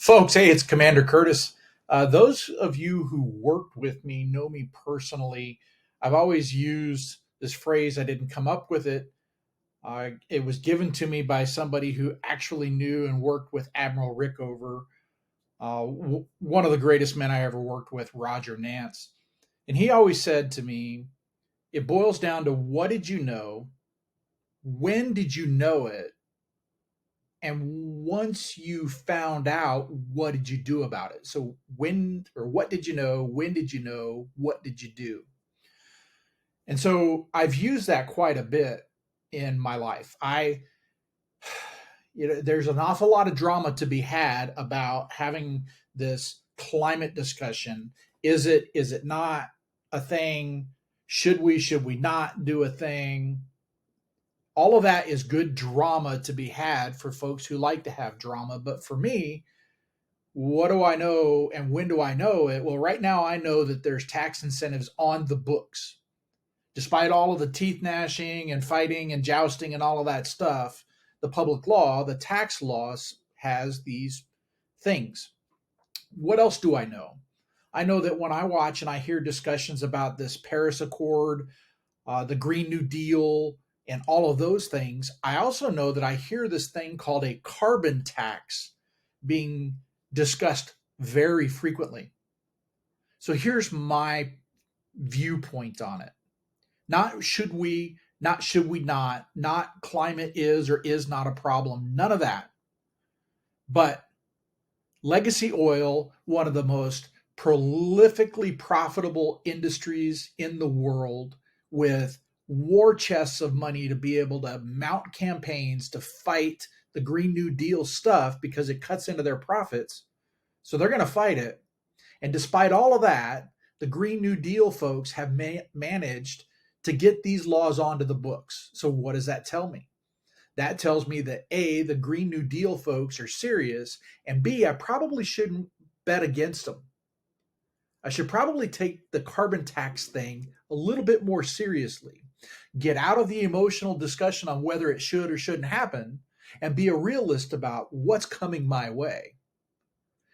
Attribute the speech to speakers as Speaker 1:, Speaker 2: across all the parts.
Speaker 1: Folks, hey, it's Commander Curtis. Those of you who worked with me know me personally. I've always used this phrase. I didn't come up with it. It was given to me by somebody who actually knew and worked with Admiral Rickover, one of the greatest men I ever worked with, Roger Nance. And he always said to me, it boils down to what did you know? When did you know it? And once you found out, what did you do about it? So when or what did you know? When did you know? What did you do? And so I've used that quite a bit in my life. There's an awful lot of drama to be had about having this climate discussion. Is it not a thing? Should we not do a thing? All of that is good drama to be had for folks who like to have drama. But for me, what do I know and when do I know it? Well, right now I know that there's tax incentives on the books. Despite all of the teeth gnashing and fighting and jousting and all of that stuff, the public law, the tax laws has these things. What else do I know? I know that when I watch and I hear discussions about this Paris Accord, the Green New Deal, and all of those things, I also know that I hear this thing called a carbon tax being discussed very frequently. So here's my viewpoint on it. Not should we, not should we not climate is or is not a problem, none of that. But legacy oil, one of the most prolifically profitable industries in the world, with war chests of money to be able to mount campaigns to fight the Green New Deal stuff because it cuts into their profits. So they're going to fight it. And despite all of that, the Green New Deal folks have managed to get these laws onto the books. So what does that tell me? That tells me that A, the Green New Deal folks are serious, and B, I probably shouldn't bet against them. I should probably take the carbon tax thing a little bit more seriously. Get out of the emotional discussion on whether it should or shouldn't happen and be a realist about what's coming my way.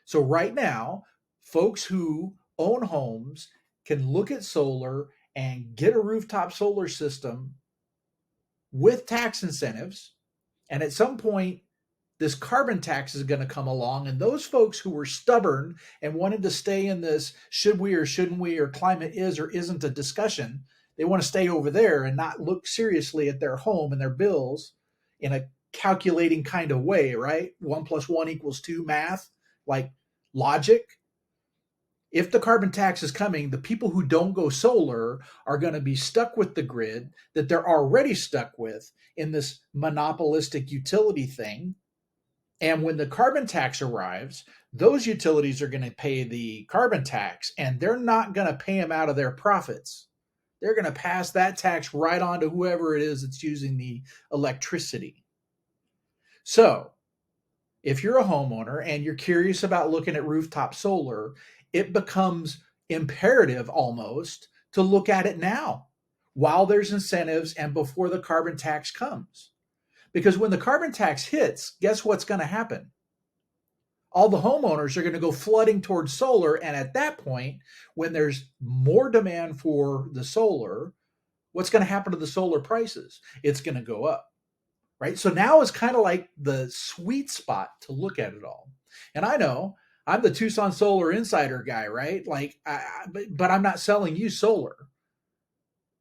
Speaker 1: So, right now, folks who own homes can look at solar and get a rooftop solar system with tax incentives. And at some point, this carbon tax is going to come along. And those folks who were stubborn and wanted to stay in this should we or shouldn't we or climate is or isn't a discussion, they want to stay over there and not look seriously at their home and their bills in a calculating kind of way, right? 1 + 1 = 2 math, like logic. If the carbon tax is coming, the people who don't go solar are going to be stuck with the grid that they're already stuck with in this monopolistic utility thing. And when the carbon tax arrives, those utilities are going to pay the carbon tax, and they're not going to pay them out of their profits. They're going to pass that tax right on to whoever it is that's using the electricity. So, if you're a homeowner and you're curious about looking at rooftop solar, it becomes imperative almost to look at it now while there's incentives and before the carbon tax comes. Because when the carbon tax hits, guess what's going to happen? All the homeowners are going to go flooding towards solar. And at that point, when there's more demand for the solar, what's going to happen to the solar prices? It's going to go up, right? So now is kind of like the sweet spot to look at it all. And I know I'm the Tucson Solar Insider guy, right? But I'm not selling you solar.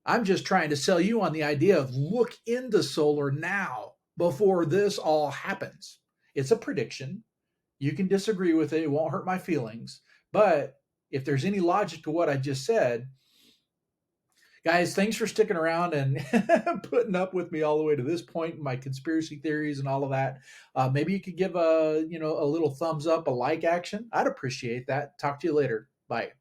Speaker 1: I'm just trying to sell you on the idea of look into solar now before this all happens. It's a prediction. You can disagree with it. It won't hurt my feelings. But if there's any logic to what I just said, guys, thanks for sticking around and putting up with me all the way to this point, my conspiracy theories and all of that. Maybe you could give a little thumbs up, a like action. I'd appreciate that. Talk to you later. Bye.